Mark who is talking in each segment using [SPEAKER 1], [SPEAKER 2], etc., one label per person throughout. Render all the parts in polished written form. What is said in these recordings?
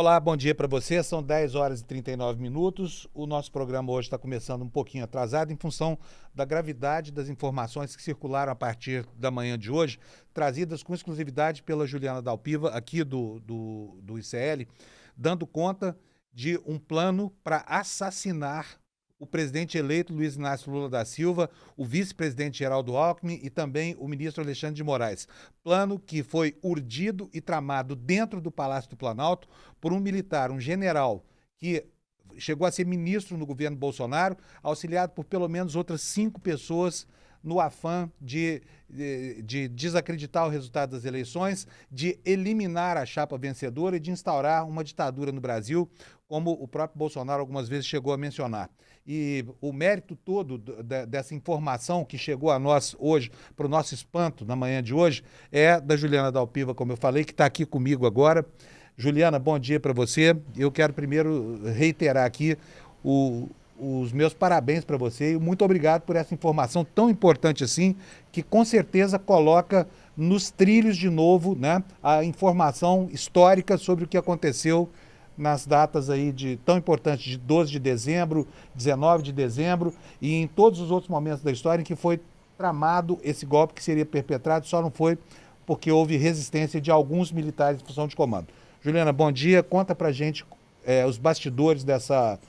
[SPEAKER 1] Olá, bom dia para você. São 10 horas e 39 minutos. O nosso programa hoje está começando um pouquinho atrasado em função da gravidade das informações que circularam a partir da manhã de hoje, trazidas com exclusividade pela Juliana Dalpiva, aqui do ICL, dando conta de um plano para assassinar o presidente eleito Luiz Inácio Lula da Silva, o vice-presidente Geraldo Alckmin e também o ministro Alexandre de Moraes. Plano que foi urdido e tramado dentro do Palácio do Planalto por um militar, um general, que chegou a ser ministro no governo Bolsonaro, auxiliado por pelo menos outras 5 pessoas no afã de desacreditar o resultado das eleições, de eliminar a chapa vencedora e de instaurar uma ditadura no Brasil, como o próprio Bolsonaro algumas vezes chegou a mencionar. E o mérito todo dessa informação que chegou a nós hoje, para o nosso espanto na manhã de hoje, é da Juliana Dalpiva, como eu falei, que está aqui comigo agora. Juliana, bom dia para você. Eu quero primeiro reiterar aqui os meus parabéns para você e muito obrigado por essa informação tão importante assim, que com certeza coloca nos trilhos de novo, né, a informação histórica sobre o que aconteceu nas datas aí tão importantes de 12 de dezembro, 19 de dezembro e em todos os outros momentos da história em que foi tramado esse golpe que seria perpetrado, só não foi porque houve resistência de alguns militares em função de comando. Juliana, bom dia. Conta pra gente os bastidores dessa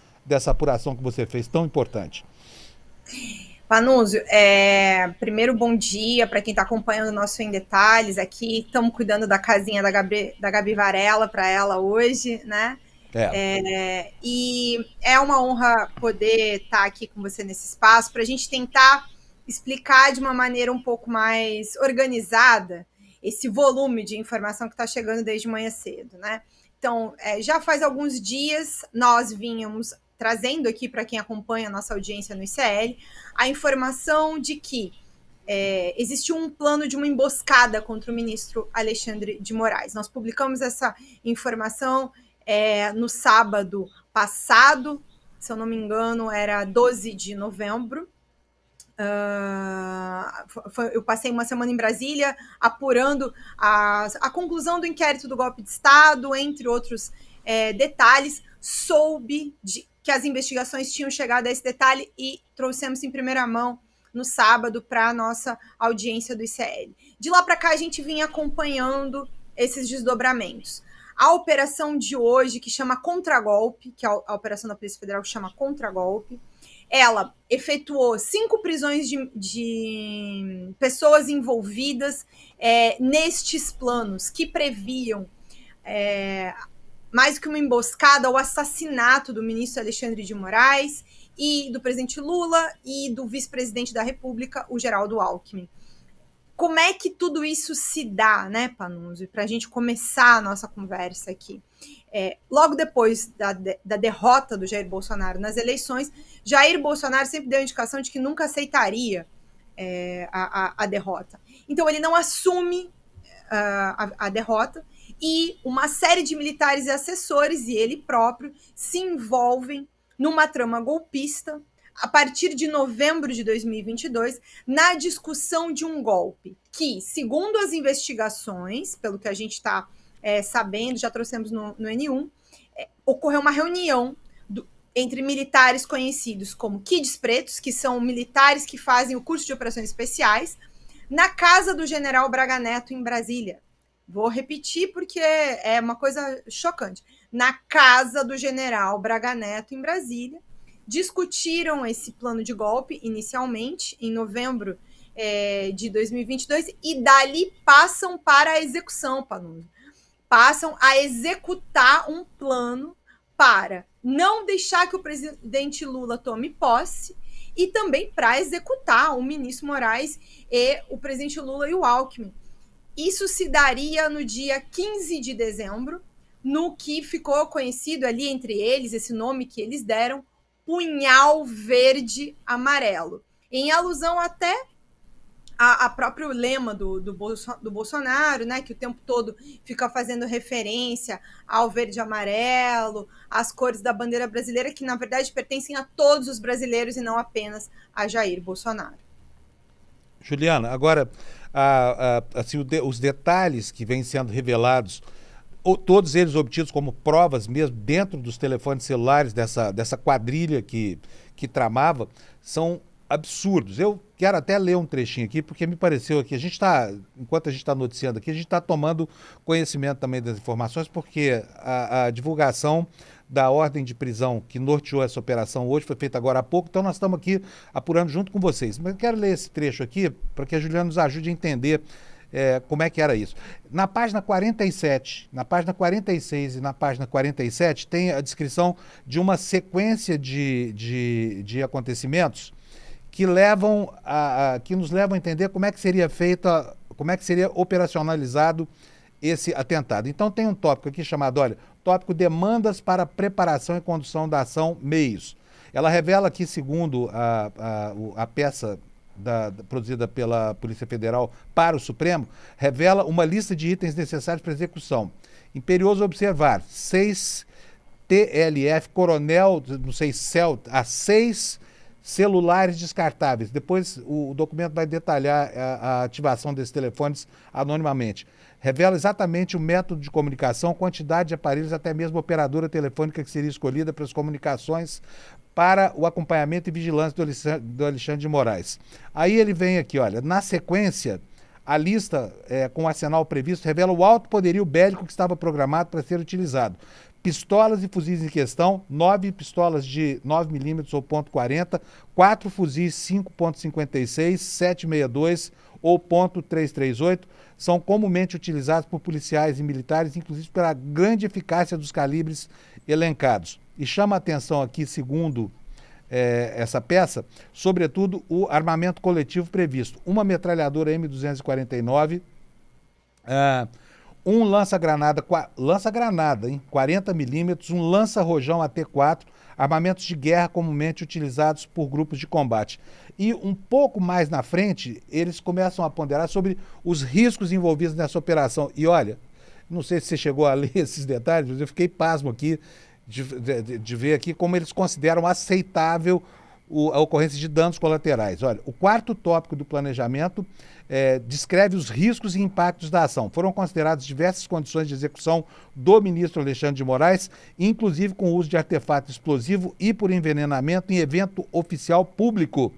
[SPEAKER 1] apuração que você fez, tão importante.
[SPEAKER 2] Panúzio, primeiro bom dia para quem está acompanhando o nosso Em Detalhes aqui. Estamos cuidando da casinha da Gabi Varela para ela hoje, né? E é uma honra poder estar aqui com você nesse espaço para a gente tentar explicar de uma maneira um pouco mais organizada esse volume de informação que está chegando desde manhã cedo, né? Então, já faz alguns dias nós vínhamos trazendo aqui para quem acompanha a nossa audiência no ICL a informação de que existiu um plano de uma emboscada contra o ministro Alexandre de Moraes. Nós publicamos essa informação no sábado passado, se eu não me engano, era 12 de novembro. Eu passei uma semana em Brasília apurando a conclusão do inquérito do golpe de Estado, entre outros detalhes. Soube que as investigações tinham chegado a esse detalhe e trouxemos em primeira mão no sábado para a nossa audiência do ICL. De lá para cá, a gente vinha acompanhando esses desdobramentos. A operação de hoje, que chama Contragolpe, que é a operação da Polícia Federal que chama Contragolpe, ela efetuou 5 prisões de pessoas envolvidas nestes planos que previam mais que uma emboscada, o assassinato do ministro Alexandre de Moraes e do presidente Lula e do vice-presidente da República, o Geraldo Alckmin. Como é que tudo isso se dá, né, Panunzio? Para a gente começar a nossa conversa aqui. Logo depois da derrota do Jair Bolsonaro nas eleições, Jair Bolsonaro sempre deu a indicação de que nunca aceitaria a derrota. Então, ele não assume a derrota e uma série de militares e assessores, e ele próprio, se envolvem numa trama golpista a partir de novembro de 2022, na discussão de um golpe que, segundo as investigações, pelo que a gente está sabendo, já trouxemos no N1, ocorreu uma reunião entre militares conhecidos como Kids Pretos, que são militares que fazem o curso de operações especiais, na casa do general Braga Neto, em Brasília. Vou repetir porque é uma coisa chocante. Na casa do general Braga Neto, em Brasília, discutiram esse plano de golpe inicialmente, em novembro de 2022, e dali passam para a execução, Panunzio. Passam a executar um plano para não deixar que o presidente Lula tome posse e também para executar o ministro Moraes e o presidente Lula e o Alckmin. Isso se daria no dia 15 de dezembro, no que ficou conhecido ali entre eles, esse nome que eles deram, Punhal Verde Amarelo, em alusão até a próprio lema do Bolsonaro, né, que o tempo todo fica fazendo referência ao verde e amarelo, às cores da bandeira brasileira, que na verdade pertencem a todos os brasileiros e não apenas a Jair Bolsonaro.
[SPEAKER 1] Juliana, agora, assim, os detalhes que vêm sendo revelados todos eles obtidos como provas mesmo dentro dos telefones celulares dessa quadrilha que tramava, são absurdos. Eu quero até ler um trechinho aqui, porque me pareceu aqui, enquanto a gente está noticiando aqui, a gente está tomando conhecimento também das informações, porque a divulgação da ordem de prisão que norteou essa operação hoje foi feita agora há pouco, então nós estamos aqui apurando junto com vocês. Mas eu quero ler esse trecho aqui, para que a Juliana nos ajude a entender como é que era isso. Na página 47, na página 46 e na página 47 tem a descrição de uma sequência de acontecimentos que nos levam a entender como é que seria feita, como é que seria operacionalizado esse atentado. Então tem um tópico aqui chamado, olha, tópico demandas para preparação e condução da ação, meios. Ela revela aqui, segundo a peça produzida pela Polícia Federal para o Supremo, revela uma lista de itens necessários para execução. Imperioso observar, 6 TLF, Coronel, não sei, a 6 celulares descartáveis. Depois o documento vai detalhar a ativação desses telefones anonimamente. Revela exatamente o método de comunicação, quantidade de aparelhos, até mesmo a operadora telefônica que seria escolhida para as comunicações para o acompanhamento e vigilância do Alexandre de Moraes. Aí ele vem aqui, olha, na sequência, a lista com o arsenal previsto revela o alto poderio bélico que estava programado para ser utilizado. Pistolas e fuzis em questão, 9 pistolas de 9mm ou .40, 4 fuzis 5.56, 7.62 ou .338, são comumente utilizados por policiais e militares, inclusive pela grande eficácia dos calibres elencados. E chama a atenção aqui, segundo essa peça, sobretudo o armamento coletivo previsto. Uma metralhadora M249, um lança-granada, hein, 40mm, um lança-rojão AT-4, armamentos de guerra comumente utilizados por grupos de combate. E um pouco mais na frente, eles começam a ponderar sobre os riscos envolvidos nessa operação. E olha, não sei se você chegou a ler esses detalhes, mas eu fiquei pasmo aqui de ver aqui como eles consideram aceitável a ocorrência de danos colaterais. Olha, o quarto tópico do planejamento descreve os riscos e impactos da ação. Foram consideradas diversas condições de execução do ministro Alexandre de Moraes, inclusive com o uso de artefato explosivo e por envenenamento em evento oficial público.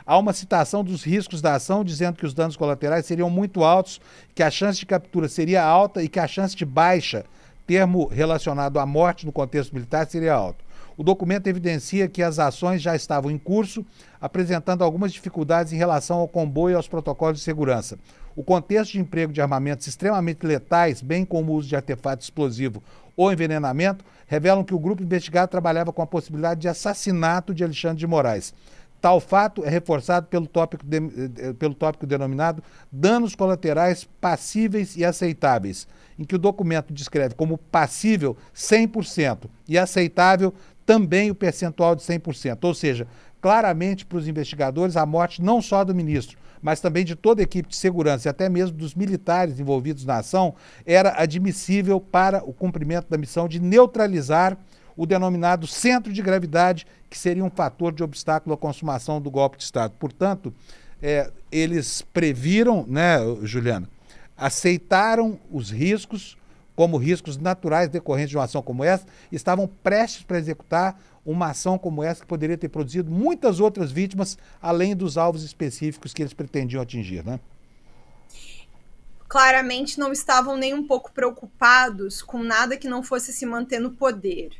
[SPEAKER 1] Há uma citação dos riscos da ação, dizendo que os danos colaterais seriam muito altos, que a chance de captura seria alta e que a chance de baixa, termo relacionado à morte no contexto militar, seria alto. O documento evidencia que as ações já estavam em curso, apresentando algumas dificuldades em relação ao comboio e aos protocolos de segurança. O contexto de emprego de armamentos extremamente letais, bem como o uso de artefato explosivo ou envenenamento, revelam que o grupo investigado trabalhava com a possibilidade de assassinato de Alexandre de Moraes. Tal fato é reforçado pelo tópico denominado danos colaterais passíveis e aceitáveis, em que o documento descreve como passível 100% e aceitável também o percentual de 100%. Ou seja, claramente para os investigadores, a morte não só do ministro, mas também de toda a equipe de segurança e até mesmo dos militares envolvidos na ação, era admissível para o cumprimento da missão de neutralizar o denominado centro de gravidade, que seria um fator de obstáculo à consumação do golpe de Estado. Portanto, eles previram, né, Juliana, aceitaram os riscos como riscos naturais decorrentes de uma ação como essa, e estavam prestes para executar uma ação como essa que poderia ter produzido muitas outras vítimas, além dos alvos específicos que eles pretendiam atingir, né?
[SPEAKER 2] Claramente não estavam nem um pouco preocupados com nada que não fosse se manter no poder.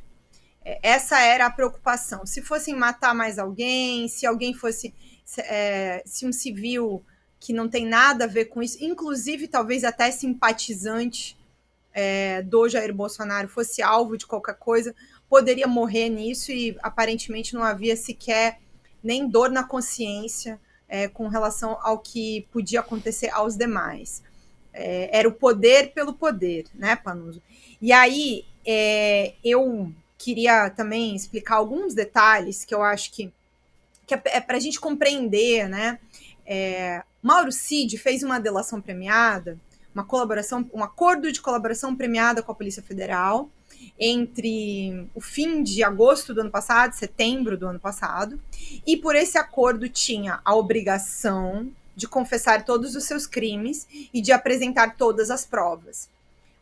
[SPEAKER 2] Essa era a preocupação. Se fossem matar mais alguém, se alguém fosse, se um civil que não tem nada a ver com isso, inclusive talvez até simpatizante do Jair Bolsonaro fosse alvo de qualquer coisa, poderia morrer nisso, e aparentemente não havia sequer nem dor na consciência com relação ao que podia acontecer aos demais. Era o poder pelo poder, né, Panuso? E aí eu queria também explicar alguns detalhes que eu acho que é para a gente compreender, né? Mauro Cid fez uma delação premiada, um acordo de colaboração premiada com a Polícia Federal entre o fim de agosto do ano passado, setembro do ano passado, e por esse acordo tinha a obrigação de confessar todos os seus crimes e de apresentar todas as provas.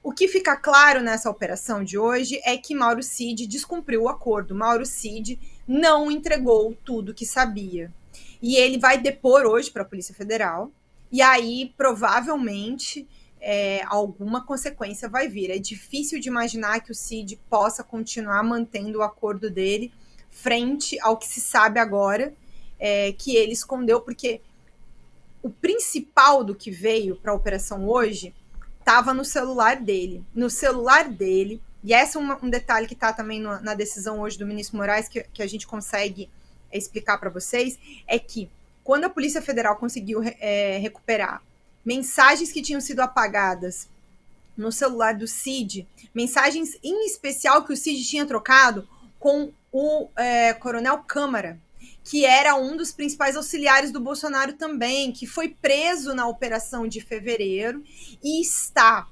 [SPEAKER 2] O que fica claro nessa operação de hoje é que Mauro Cid descumpriu o acordo. Mauro Cid não entregou tudo que sabia. E ele vai depor hoje para a Polícia Federal. E aí, provavelmente, alguma consequência vai vir. É difícil de imaginar que o Cid possa continuar mantendo o acordo dele frente ao que se sabe agora, que ele escondeu, porque o principal do que veio para a operação hoje estava no celular dele. No celular dele, e esse é um detalhe que está também na decisão hoje do ministro Moraes, que a gente consegue explicar para vocês, é que quando a Polícia Federal conseguiu recuperar mensagens que tinham sido apagadas no celular do Cid, mensagens em especial que o Cid tinha trocado com o Coronel Câmara, que era um dos principais auxiliares do Bolsonaro também, que foi preso na operação de fevereiro e está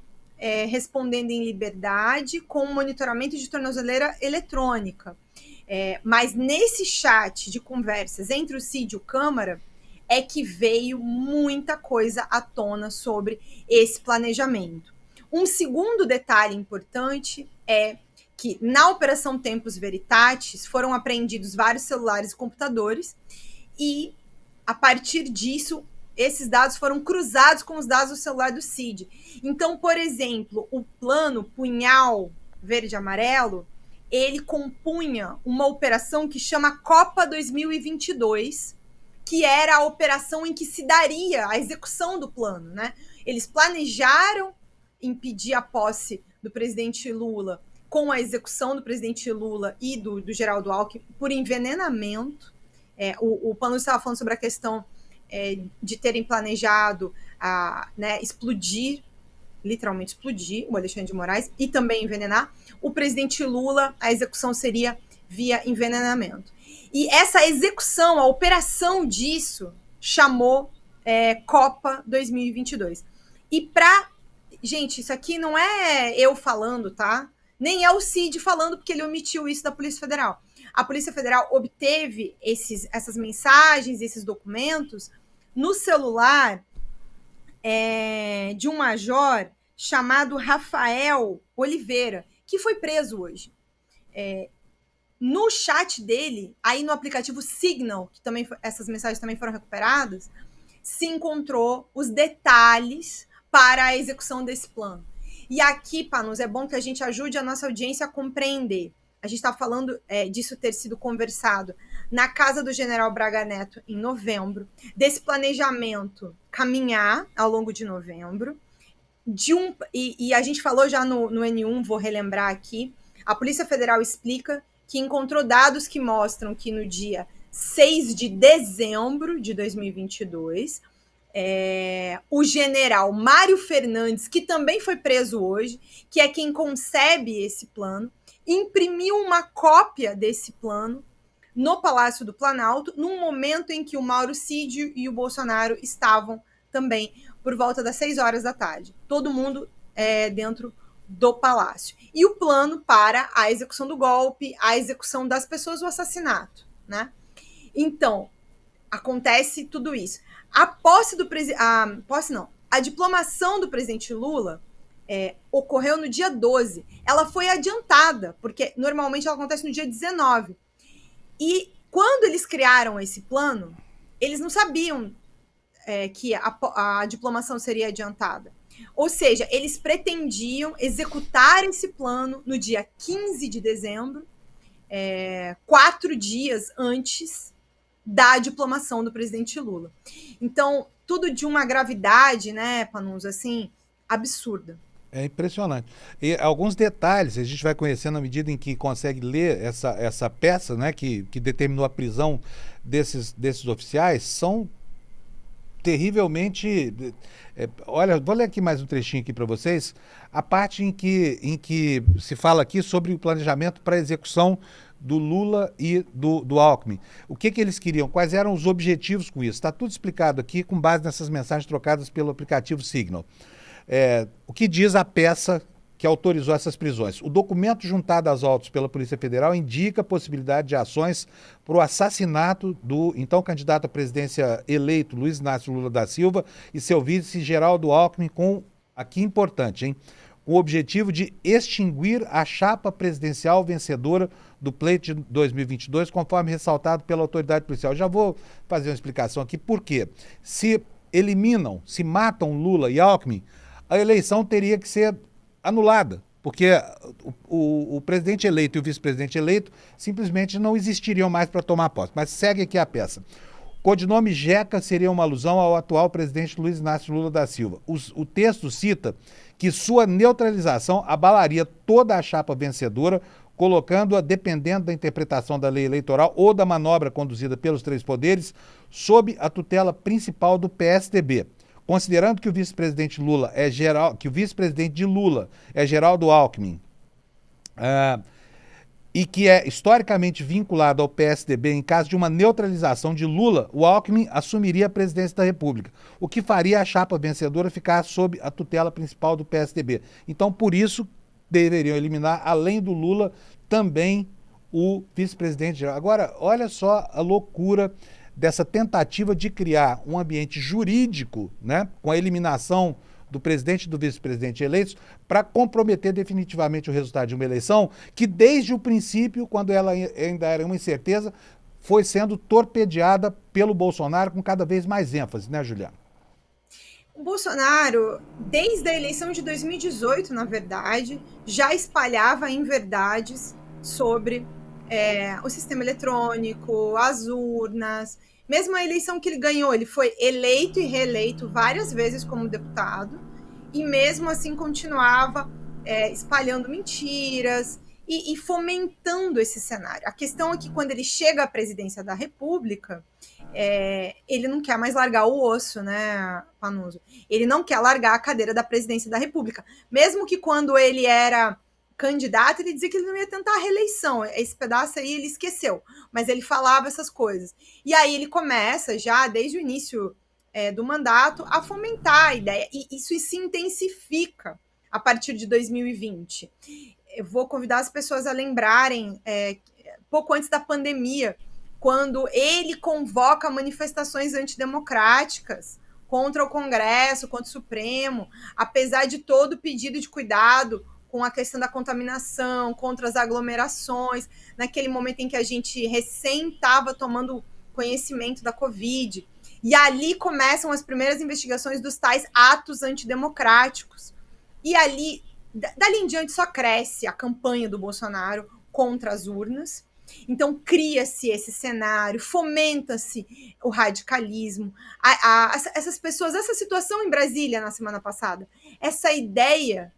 [SPEAKER 2] respondendo em liberdade com monitoramento de tornozeleira eletrônica. Mas nesse chat de conversas entre o Cid e o Câmara é que veio muita coisa à tona sobre esse planejamento. Um segundo detalhe importante é que na Operação Tempus Veritatis foram apreendidos vários celulares e computadores e, a partir disso, esses dados foram cruzados com os dados do celular do Cid. Então, por exemplo, o plano Punhal Verde e Amarelo, ele compunha uma operação que chama Copa 2022, que era a operação em que se daria a execução do plano, né? Eles planejaram impedir a posse do presidente Lula com a execução do presidente Lula e do Geraldo Alckmin por envenenamento. O Pano estava falando sobre a questão de terem planejado explodir, literalmente explodir o Alexandre de Moraes e também envenenar. O presidente Lula, a execução seria via envenenamento. E essa execução, a operação disso, chamou Copa 2022. E gente, isso aqui não é eu falando, tá? Nem é o Cid falando, porque ele omitiu isso da Polícia Federal. A Polícia Federal obteve essas mensagens, esses documentos, no celular de um major chamado Rafael Oliveira, que foi preso hoje. No chat dele, aí no aplicativo Signal, que também essas mensagens também foram recuperadas, se encontrou os detalhes para a execução desse plano. E aqui, Panos, é bom que a gente ajude a nossa audiência a compreender. A gente está falando disso ter sido conversado na casa do general Braga Neto em novembro, desse planejamento caminhar ao longo de novembro, e a gente falou já no N1, vou relembrar aqui, a Polícia Federal explica que encontrou dados que mostram que no dia 6 de dezembro de 2022, o general Mário Fernandes, que também foi preso hoje, que é quem concebe esse plano, imprimiu uma cópia desse plano no Palácio do Planalto, num momento em que o Mauro Cid e o Bolsonaro estavam também por volta das 6 horas da tarde. Todo mundo dentro do Palácio. E o plano para a execução do golpe, a execução das pessoas, o assassinato, né? Então, acontece tudo isso. A diplomação do presidente Lula ocorreu no dia 12. Ela foi adiantada, porque normalmente ela acontece no dia 19. E quando eles criaram esse plano, eles não sabiam que a diplomação seria adiantada. Ou seja, eles pretendiam executar esse plano no dia 15 de dezembro, 4 dias antes da diplomação do presidente Lula. Então, tudo de uma gravidade, né, Panuso, assim, absurda.
[SPEAKER 1] É impressionante. E alguns detalhes a gente vai conhecendo à medida em que consegue ler essa peça, né, que determinou a prisão desses oficiais, são terrivelmente... olha, vou ler aqui mais um trechinho aqui para vocês, a parte em que se fala aqui sobre o planejamento para a execução do Lula e do Alckmin. O que eles queriam? Quais eram os objetivos com isso? Está tudo explicado aqui com base nessas mensagens trocadas pelo aplicativo Signal. O que diz a peça que autorizou essas prisões? O documento juntado às autos pela Polícia Federal indica a possibilidade de ações para o assassinato do então candidato à presidência eleito Luiz Inácio Lula da Silva e seu vice Geraldo Alckmin com, aqui importante, hein? com o objetivo de extinguir a chapa presidencial vencedora do pleito de 2022, conforme ressaltado pela autoridade policial. Já vou fazer uma explicação aqui. Por quê? Se matam Lula e Alckmin, a eleição teria que ser anulada, porque o presidente eleito e o vice-presidente eleito simplesmente não existiriam mais para tomar posse. Mas segue aqui a peça. O codinome Jeca seria uma alusão ao atual presidente Luiz Inácio Lula da Silva. O texto cita que sua neutralização abalaria toda a chapa vencedora, colocando-a, dependendo da interpretação da lei eleitoral ou da manobra conduzida pelos três poderes, sob a tutela principal do PSDB. Considerando que o vice-presidente de Lula é Geraldo Alckmin, e que é historicamente vinculado ao PSDB, em caso de uma neutralização de Lula, o Alckmin assumiria a presidência da República, o que faria a chapa vencedora ficar sob a tutela principal do PSDB. Então, por isso, deveriam eliminar, além do Lula, também o vice-presidente geral. Agora, olha só a loucura dessa tentativa de criar um ambiente jurídico, né, com a eliminação do presidente e do vice-presidente eleitos, para comprometer definitivamente o resultado de uma eleição que, desde o princípio, quando ela ainda era uma incerteza, foi sendo torpedeada pelo Bolsonaro com cada vez mais ênfase, né, Juliana?
[SPEAKER 2] O Bolsonaro, desde a eleição de 2018, na verdade, já espalhava inverdades sobre o sistema eletrônico, as urnas. Mesmo a eleição que ele ganhou, ele foi eleito e reeleito várias vezes como deputado, e mesmo assim continuava espalhando mentiras e fomentando esse cenário. A questão é que quando ele chega à presidência da República, ele não quer mais largar o osso, né, Panuso? Ele não quer largar a cadeira da presidência da República. Mesmo que quando ele era candidato, ele dizia que ele não ia tentar a reeleição. Esse pedaço aí ele esqueceu, mas ele falava essas coisas. E aí ele começa, já desde o início do mandato, a fomentar a ideia. E isso se intensifica a partir de 2020. Eu vou convidar as pessoas a lembrarem, pouco antes da pandemia, quando ele convoca manifestações antidemocráticas contra o Congresso, contra o Supremo, apesar de todo o pedido de cuidado com a questão da contaminação, contra as aglomerações, naquele momento em que a gente recém estava tomando conhecimento da Covid. E ali começam as primeiras investigações dos tais atos antidemocráticos. E ali, dali em diante, só cresce a campanha do Bolsonaro contra as urnas. Então, cria-se esse cenário, fomenta-se o radicalismo. Essas pessoas, essa situação em Brasília na semana passada, essa ideia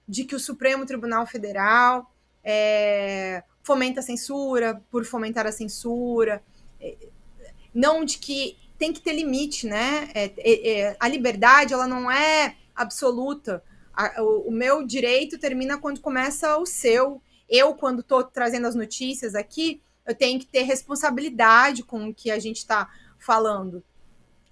[SPEAKER 2] de que o Supremo Tribunal Federal fomenta a censura por fomentar a censura, não de que tem que ter limite, né? A liberdade, ela não é absoluta. O meu direito termina quando começa o seu. Eu, quando estou trazendo as notícias aqui, eu tenho que ter responsabilidade com o que a gente está falando.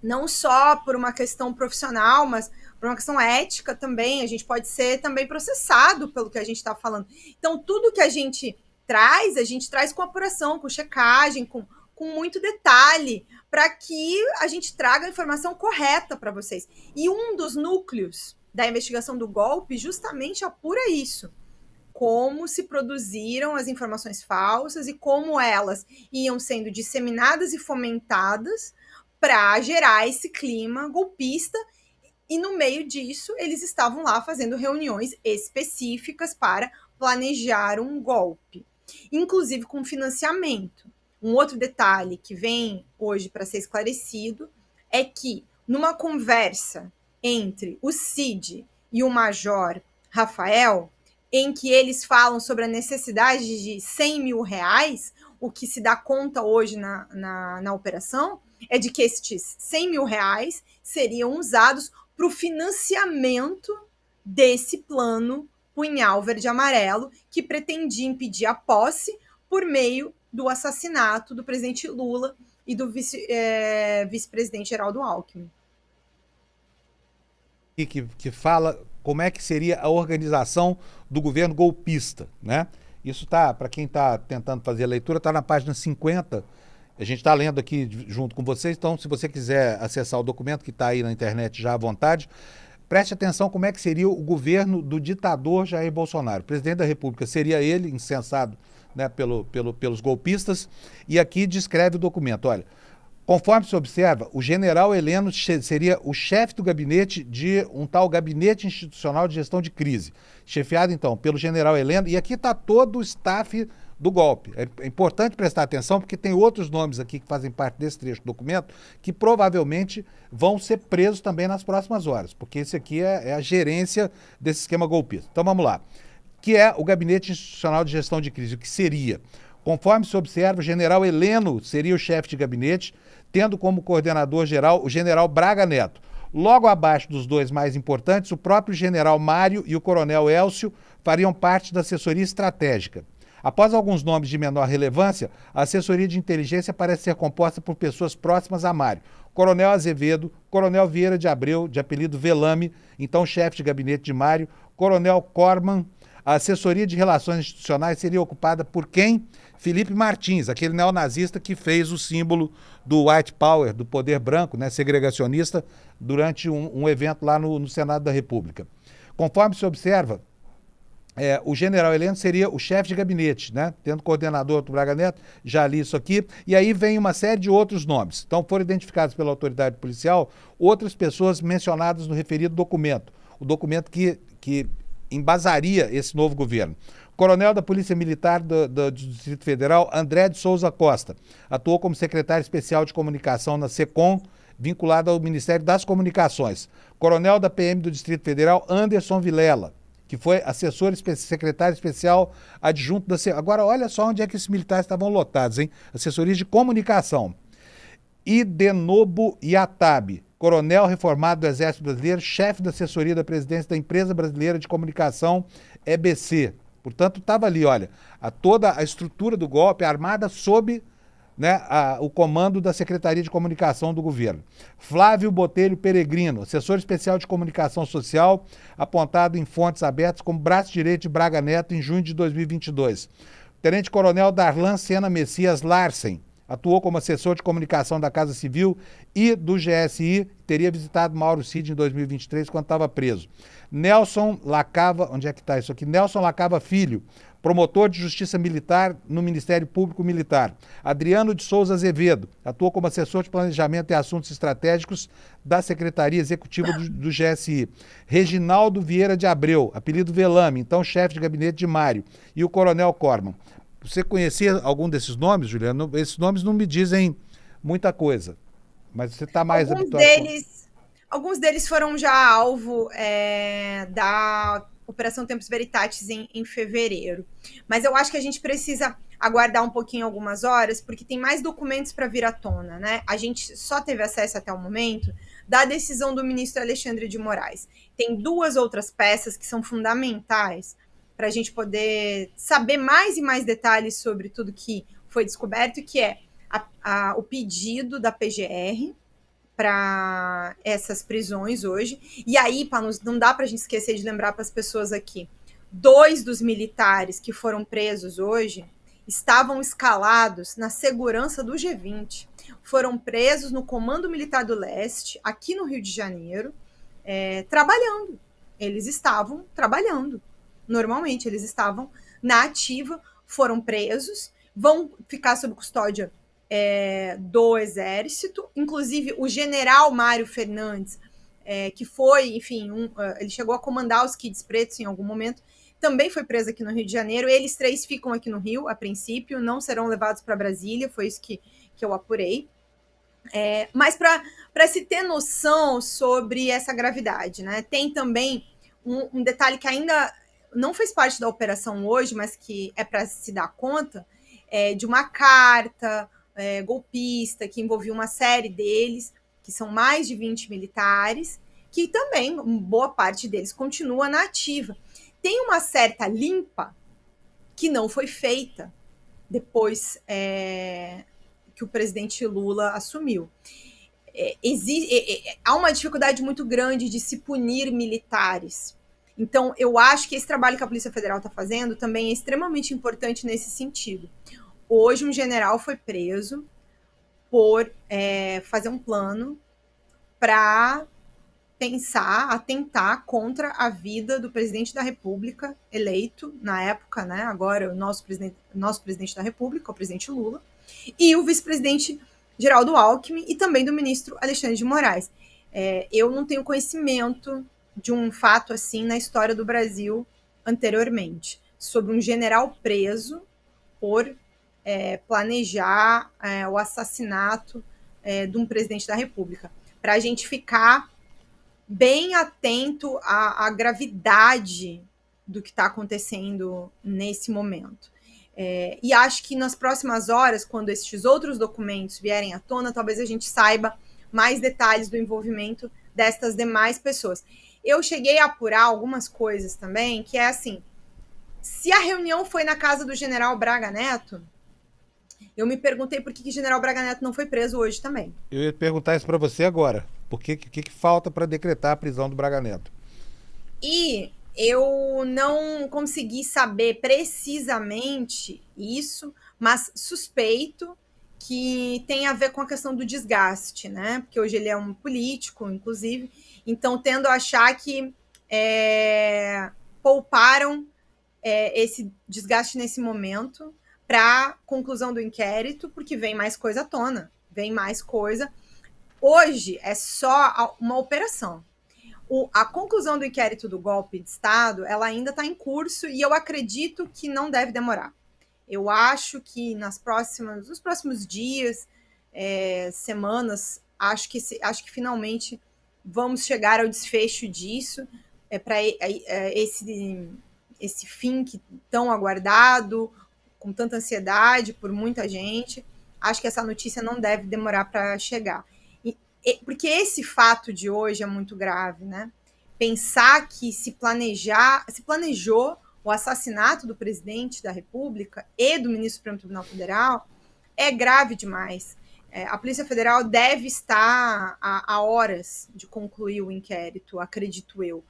[SPEAKER 2] Não só por uma questão profissional, mas por uma questão ética também. A gente pode ser também processado pelo que a gente está falando. Então, tudo que a gente traz com apuração, com checagem, com muito detalhe, para que a gente traga a informação correta para vocês. E um dos núcleos da investigação do golpe justamente apura isso. Como se produziram as informações falsas e como elas iam sendo disseminadas e fomentadas para gerar esse clima golpista, e no meio disso eles estavam lá fazendo reuniões específicas para planejar um golpe, inclusive com financiamento. Um outro detalhe que vem hoje para ser esclarecido é que numa conversa entre o Cid e o Major Rafael, em que eles falam sobre a necessidade de 100 mil reais, o que se dá conta hoje na operação é de que estes 100 mil reais seriam usados para o financiamento desse plano Punhal Verde Amarelo, que pretendia impedir a posse por meio do assassinato do presidente Lula e do vice-presidente Geraldo Alckmin.
[SPEAKER 1] E que fala como é que seria a organização do governo golpista, né? Isso tá, para quem está tentando fazer a leitura, está na página 50. A gente está lendo aqui junto com vocês, então se você quiser acessar o documento que está aí na internet já à vontade, Preste atenção como é que seria o governo do ditador Jair Bolsonaro. O presidente da República seria ele, incensado, né, pelos golpistas, e aqui descreve o documento. Olha, conforme se observa, o general Heleno seria o chefe do gabinete de um tal Gabinete Institucional de Gestão de Crise, chefiado, então, pelo general Heleno, e aqui está todo o staff do golpe. É importante prestar atenção, porque tem outros nomes aqui que fazem parte desse trecho do documento que provavelmente vão ser presos também nas próximas horas, porque esse aqui é a gerência desse esquema golpista. Então vamos lá. Que é o Gabinete Institucional de Gestão de Crise, o que seria? Conforme se observa, o general Heleno seria o chefe de gabinete, tendo como coordenador geral o general Braga Neto. Logo abaixo dos dois mais importantes, o próprio general Mário e o coronel Elcio fariam parte da assessoria estratégica. Após alguns nomes de menor relevância, a assessoria de inteligência parece ser composta por pessoas próximas a Mário. Coronel Azevedo, Coronel Vieira de Abreu, de apelido Velame, então chefe de gabinete de Mário, Coronel Corman. A assessoria de relações institucionais seria ocupada por quem? Felipe Martins, aquele neonazista que fez o símbolo do White Power, do poder branco, né, segregacionista, durante um evento lá no Senado da República. Conforme se observa, o general Heleno seria o chefe de gabinete, né? Tendo coordenador do Braga Neto, já li isso aqui, e aí vem uma série de outros nomes. Então foram identificados pela autoridade policial outras pessoas mencionadas no referido documento, o documento que embasaria esse novo governo. Coronel da Polícia Militar do Distrito Federal, André de Souza Costa, atuou como secretário especial de comunicação na SECOM, vinculado ao Ministério das Comunicações. Coronel da PM do Distrito Federal, Anderson Vilela, que foi assessor, secretário especial adjunto da... Agora, olha só onde é que esses militares estavam lotados, hein? Assessoria de Comunicação. Idenobo Iatabe, coronel reformado do Exército Brasileiro, chefe da assessoria da presidência da Empresa Brasileira de Comunicação, EBC. Portanto, estava ali, olha, toda a estrutura do golpe armada sob, né, o comando da Secretaria de Comunicação do governo. Flávio Botelho Peregrino, assessor especial de comunicação social, apontado em fontes abertas como braço direito de Braga Neto em junho de 2022. Tenente-coronel Darlan Sena Messias Larsen, atuou como assessor de comunicação da Casa Civil e do GSI, teria visitado Mauro Cid em 2023, quando estava preso. Nelson Lacava, onde é que está isso aqui? Nelson Lacava Filho, promotor de justiça militar no Ministério Público Militar. Adriano de Souza Azevedo, atuou como assessor de planejamento e assuntos estratégicos da Secretaria Executiva do GSI. Reginaldo Vieira de Abreu, apelido Velame, então chefe de gabinete de Mário, e o coronel Corman. Você conhecia algum desses nomes, Juliana? Esses nomes não me dizem muita coisa, mas você está mais habituado.
[SPEAKER 2] Alguns deles foram já alvo da Operação Tempus Veritatis em fevereiro. Mas eu acho que a gente precisa aguardar um pouquinho, algumas horas, porque tem mais documentos para vir à tona, né? A gente só teve acesso até o momento da decisão do ministro Alexandre de Moraes. Tem duas outras peças que são fundamentais para a gente poder saber mais e mais detalhes sobre tudo que foi descoberto, que é o pedido da PGR para essas prisões hoje. E aí, não dá para a gente esquecer de lembrar para as pessoas aqui, 2 dos militares que foram presos hoje estavam escalados na segurança do G20. Foram presos no Comando Militar do Leste, aqui no Rio de Janeiro, trabalhando. Eles estavam trabalhando. Normalmente, eles estavam na ativa, foram presos, vão ficar sob custódia do Exército. Inclusive, o general Mário Fernandes, que foi, enfim, ele chegou a comandar os Kids Pretos em algum momento, também foi preso aqui no Rio de Janeiro. Eles 3 ficam aqui no Rio, a princípio, não serão levados para Brasília, foi isso que eu apurei. Mas para se ter noção sobre essa gravidade, né? Tem também um detalhe que ainda não fez parte da operação hoje, mas que é para se dar conta, de uma carta golpista que envolvia uma série deles, que são mais de 20 militares, que também, boa parte deles, continua na ativa. Tem uma certa limpa que não foi feita depois que o presidente Lula assumiu. Há uma dificuldade muito grande de se punir militares. Então, eu acho que esse trabalho que a Polícia Federal está fazendo também é extremamente importante nesse sentido. Hoje, um general foi preso por fazer um plano para atentar contra a vida do presidente da República eleito na época, né? Agora o nosso presidente da República, o presidente Lula, e o vice-presidente Geraldo Alckmin e também do ministro Alexandre de Moraes. Eu não tenho conhecimento de um fato assim na história do Brasil anteriormente, sobre um general preso por planejar o assassinato de um presidente da República. Para a gente ficar bem atento à gravidade do que está acontecendo nesse momento. E acho que nas próximas horas, quando esses outros documentos vierem à tona, talvez a gente saiba mais detalhes do envolvimento destas demais pessoas. Eu cheguei a apurar algumas coisas também, que é assim, se a reunião foi na casa do general Braga Neto, eu me perguntei por que o general Braga Neto não foi preso hoje também.
[SPEAKER 1] Eu ia perguntar isso para você agora. O que falta para decretar a prisão do Braga Neto?
[SPEAKER 2] E eu não consegui saber precisamente isso, mas suspeito que tem a ver com a questão do desgaste, né? Porque hoje ele é um político, inclusive, então tendo a achar que pouparam esse desgaste nesse momento para conclusão do inquérito, porque vem mais coisa à tona, vem mais coisa. Hoje é só uma operação. A conclusão do inquérito do golpe de Estado, ela ainda está em curso e eu acredito que não deve demorar. Eu acho que nos próximos dias, semanas, acho que finalmente vamos chegar ao desfecho disso, para esse fim que tão aguardado, com tanta ansiedade por muita gente. Acho que essa notícia não deve demorar para chegar. Porque esse fato de hoje é muito grave, né? Pensar que se planejou o assassinato do presidente da República e do ministro do Supremo Tribunal Federal é grave demais. A Polícia Federal deve estar a horas de concluir o inquérito, acredito eu,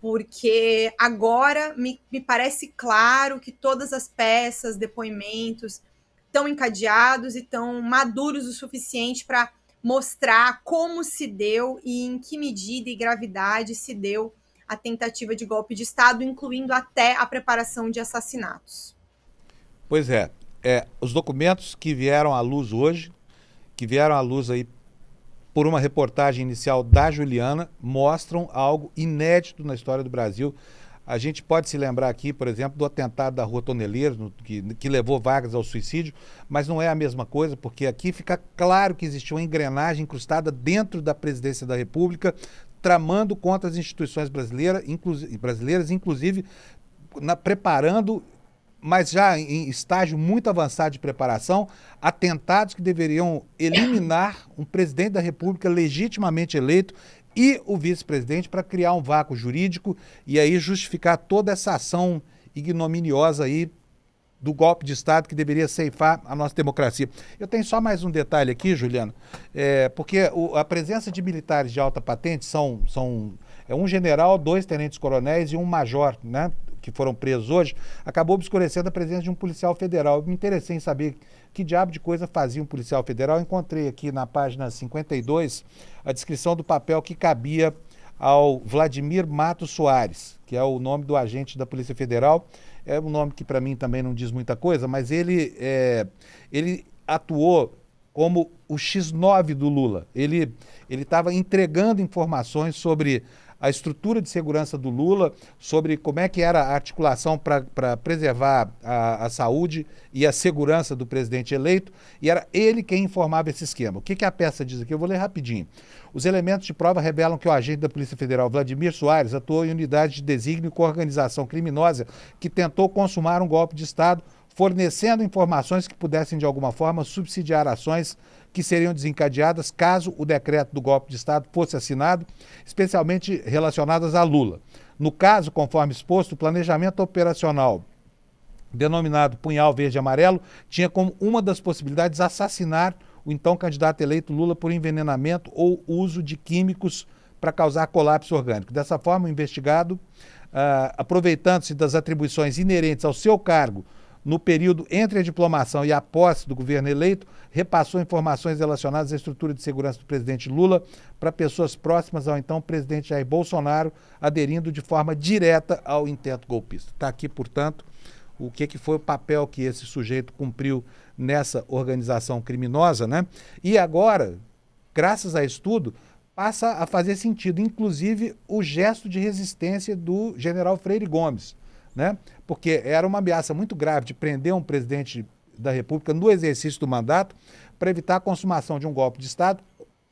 [SPEAKER 2] porque agora me parece claro que todas as peças, depoimentos estão encadeados e estão maduros o suficiente para mostrar como se deu e em que medida e gravidade se deu a tentativa de golpe de Estado, incluindo até a preparação de assassinatos.
[SPEAKER 1] Pois os documentos que vieram à luz hoje, que vieram à luz aí por uma reportagem inicial da Juliana, mostram algo inédito na história do Brasil. A gente pode se lembrar aqui, por exemplo, do atentado da Rua Toneleiros, que levou Vargas ao suicídio, mas não é a mesma coisa, porque aqui fica claro que existiu uma engrenagem incrustada dentro da presidência da República, tramando contra as instituições brasileiras, inclusive preparando, mas já em estágio muito avançado de preparação, atentados que deveriam eliminar um presidente da República legitimamente eleito e o vice-presidente para criar um vácuo jurídico e aí justificar toda essa ação ignominiosa aí do golpe de Estado que deveria ceifar a nossa democracia. Eu tenho só mais um detalhe aqui, Juliano, porque a presença de militares de alta patente são um general, 2 tenentes-coronéis e um major, né, que foram presos hoje, acabou obscurecendo a presença de um policial federal. Eu me interessei em saber que diabo de coisa fazia um policial federal. Eu encontrei aqui na página 52 a descrição do papel que cabia ao Vladimir Matos Soares, que é o nome do agente da Polícia Federal. É um nome que para mim também não diz muita coisa, mas ele atuou como o X9 do Lula. Ele estava entregando informações sobre a estrutura de segurança do Lula, sobre como é que era a articulação para preservar a saúde e a segurança do presidente eleito, e era ele quem informava esse esquema. O que a peça diz aqui? Eu vou ler rapidinho. Os elementos de prova revelam que o agente da Polícia Federal, Vladimir Soares, atuou em unidade de desígnio com organização criminosa que tentou consumar um golpe de Estado, fornecendo informações que pudessem, de alguma forma, subsidiar ações que seriam desencadeadas caso o decreto do golpe de Estado fosse assinado, especialmente relacionadas a Lula. No caso, conforme exposto, o planejamento operacional, denominado Punhal Verde e Amarelo, tinha como uma das possibilidades assassinar o então candidato eleito Lula por envenenamento ou uso de químicos para causar colapso orgânico. Dessa forma, o investigado, aproveitando-se das atribuições inerentes ao seu cargo no período entre a diplomação e a posse do governo eleito, repassou informações relacionadas à estrutura de segurança do presidente Lula para pessoas próximas ao então presidente Jair Bolsonaro, aderindo de forma direta ao intento golpista. Está aqui, portanto, o que foi o papel que esse sujeito cumpriu nessa organização criminosa, né? E agora, graças a isso tudo, passa a fazer sentido, inclusive, o gesto de resistência do general Freire Gomes, né? Porque era uma ameaça muito grave de prender um presidente da República no exercício do mandato para evitar a consumação de um golpe de Estado,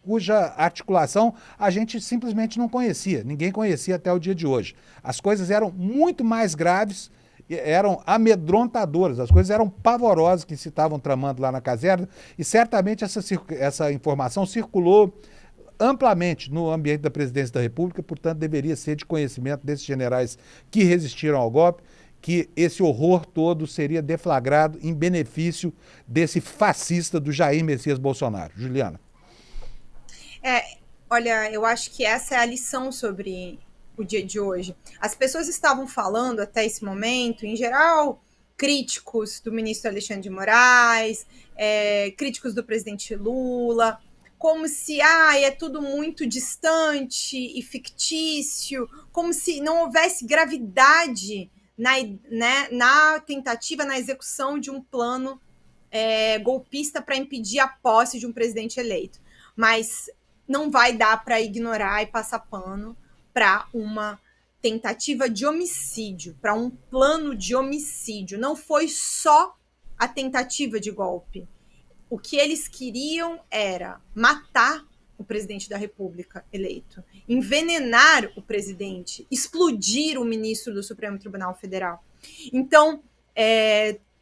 [SPEAKER 1] cuja articulação a gente simplesmente não conhecia, ninguém conhecia até o dia de hoje. As coisas eram muito mais graves, eram amedrontadoras, as coisas eram pavorosas que se estavam tramando lá na caserna, e certamente essa informação circulou amplamente no ambiente da presidência da República, portanto deveria ser de conhecimento desses generais que resistiram ao golpe, que esse horror todo seria deflagrado em benefício desse fascista do Jair Messias Bolsonaro. Juliana.
[SPEAKER 2] Olha, eu acho que essa é a lição sobre o dia de hoje. As pessoas estavam falando até esse momento, em geral, críticos do ministro Alexandre de Moraes, críticos do presidente Lula, como se é tudo muito distante e fictício, como se não houvesse gravidade na tentativa, na execução de um plano golpista para impedir a posse de um presidente eleito. Mas não vai dar para ignorar e passar pano para uma tentativa de homicídio, para um plano de homicídio. Não foi só a tentativa de golpe. O que eles queriam era matar o presidente da República eleito, envenenar o presidente, explodir o ministro do Supremo Tribunal Federal. Então,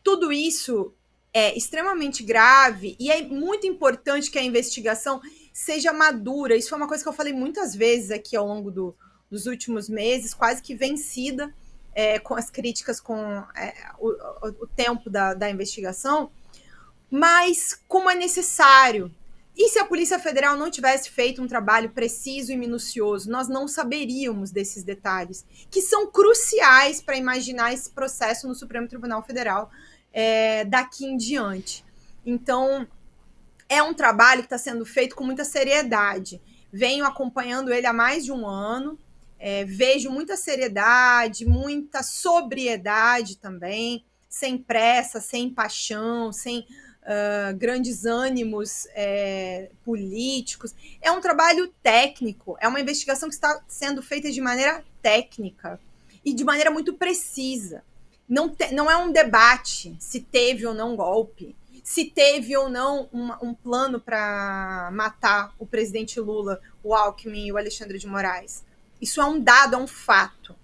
[SPEAKER 2] tudo isso é extremamente grave e é muito importante que a investigação seja madura. Isso foi uma coisa que eu falei muitas vezes aqui ao longo dos últimos meses, quase que vencida com as críticas, com o tempo da investigação, mas como é necessário. E se a Polícia Federal não tivesse feito um trabalho preciso e minucioso, nós não saberíamos desses detalhes, que são cruciais para imaginar esse processo no Supremo Tribunal Federal daqui em diante. Então, é um trabalho que está sendo feito com muita seriedade. Venho acompanhando ele há mais de um ano, vejo muita seriedade, muita sobriedade também, sem pressa, sem paixão, sem grandes ânimos políticos. É um trabalho técnico, é uma investigação que está sendo feita de maneira técnica e de maneira muito precisa. Não é um debate se teve ou não golpe, se teve ou não um plano para matar o presidente Lula, o Alckmin e o Alexandre de Moraes. Isso é um dado, é um fato.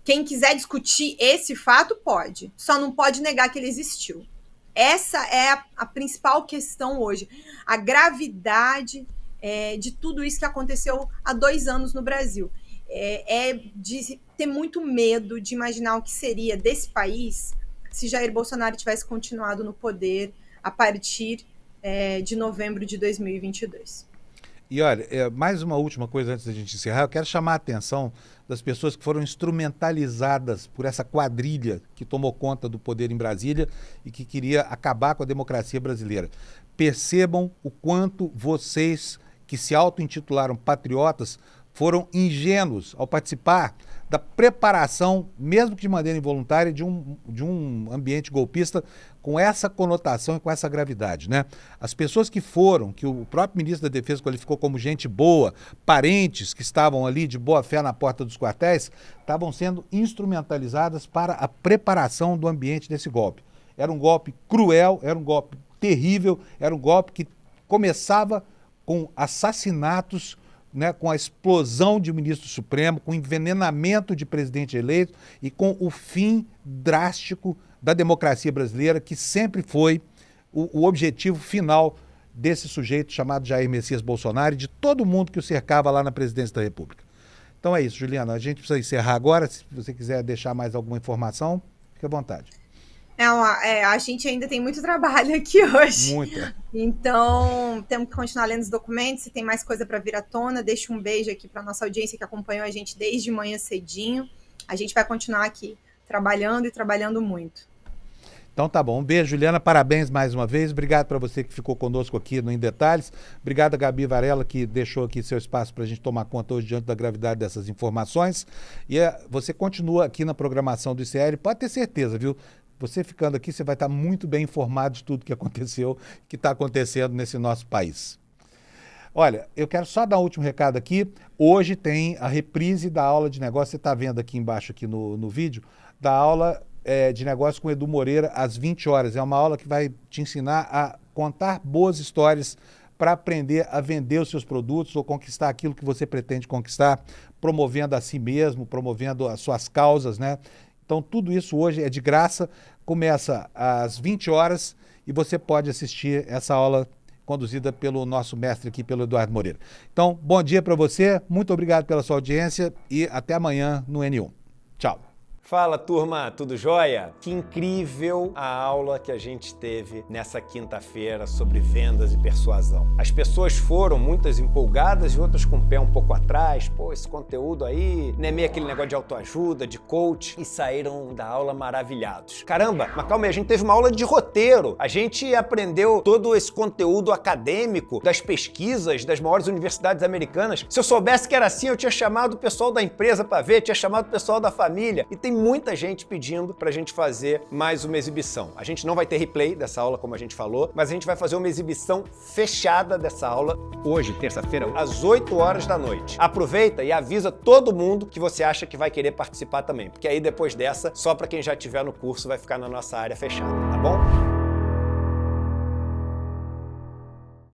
[SPEAKER 2] Quem quiser discutir esse fato pode, só não pode negar que ele existiu. Essa é a principal questão hoje. A gravidade de tudo isso que aconteceu há 2 anos no Brasil. De ter muito medo de imaginar o que seria desse país se Jair Bolsonaro tivesse continuado no poder a partir de novembro de 2022.
[SPEAKER 1] E olha, mais uma última coisa antes da gente encerrar, eu quero chamar a atenção das pessoas que foram instrumentalizadas por essa quadrilha que tomou conta do poder em Brasília e que queria acabar com a democracia brasileira. Percebam o quanto vocês, que se auto-intitularam patriotas, foram ingênuos ao participar da preparação, mesmo que de maneira involuntária, de um ambiente golpista com essa conotação e com essa gravidade, né? As pessoas que o próprio ministro da Defesa qualificou como gente boa, parentes que estavam ali de boa fé na porta dos quartéis, estavam sendo instrumentalizadas para a preparação do ambiente desse golpe. Era um golpe cruel, era um golpe terrível, era um golpe que começava com assassinatos, né, com a explosão de ministro supremo, com o envenenamento de presidente eleito e com o fim drástico da democracia brasileira, que sempre foi o objetivo final desse sujeito chamado Jair Messias Bolsonaro e de todo mundo que o cercava lá na presidência da República. Então é isso, Juliana. A gente precisa encerrar agora. Se você quiser deixar mais alguma informação, fique à vontade.
[SPEAKER 2] A gente ainda tem muito trabalho aqui hoje.
[SPEAKER 1] Muita.
[SPEAKER 2] Então, temos que continuar lendo os documentos. Se tem mais coisa para vir à tona, deixa um beijo aqui para a nossa audiência que acompanhou a gente desde manhã cedinho. A gente vai continuar aqui trabalhando e trabalhando muito.
[SPEAKER 1] Então tá bom. Um beijo, Juliana. Parabéns mais uma vez. Obrigado para você que ficou conosco aqui no Em Detalhes. Obrigado a Gabi Varela, que deixou aqui seu espaço para a gente tomar conta hoje diante da gravidade dessas informações. E você continua aqui na programação do ICL. Pode ter certeza, viu? Você ficando aqui, você vai estar muito bem informado de tudo que aconteceu, que está acontecendo nesse nosso país. Olha, eu quero só dar um último recado aqui. Hoje tem a reprise da aula de negócio. Você está vendo aqui embaixo aqui no vídeo, da aula de negócio com o Edu Moreira, às 20 horas. É uma aula que vai te ensinar a contar boas histórias para aprender a vender os seus produtos ou conquistar aquilo que você pretende conquistar, promovendo a si mesmo, promovendo as suas causas, né? Então, tudo isso hoje é de graça, começa às 20 horas e você pode assistir essa aula conduzida pelo nosso mestre aqui, pelo Eduardo Moreira. Então, bom dia para você, muito obrigado pela sua audiência e até amanhã no N1. Tchau.
[SPEAKER 3] Fala, turma, tudo jóia? Que incrível a aula que a gente teve nessa quinta-feira sobre vendas e persuasão. As pessoas foram, muitas empolgadas e outras com o pé um pouco atrás. Pô, esse conteúdo aí, não é meio aquele negócio de autoajuda, de coach, e saíram da aula maravilhados. Caramba, mas calma aí, a gente teve uma aula de roteiro. A gente aprendeu todo esse conteúdo acadêmico das pesquisas das maiores universidades americanas. Se eu soubesse que era assim, eu tinha chamado o pessoal da empresa para ver, tinha chamado o pessoal da família. E tem muita gente pedindo pra gente fazer mais uma exibição. A gente não vai ter replay dessa aula, como a gente falou, mas a gente vai fazer uma exibição fechada dessa aula hoje, terça-feira, às 8 horas da noite. Aproveita e avisa todo mundo que você acha que vai querer participar também, porque aí depois dessa, só pra quem já estiver no curso vai ficar na nossa área fechada, tá bom?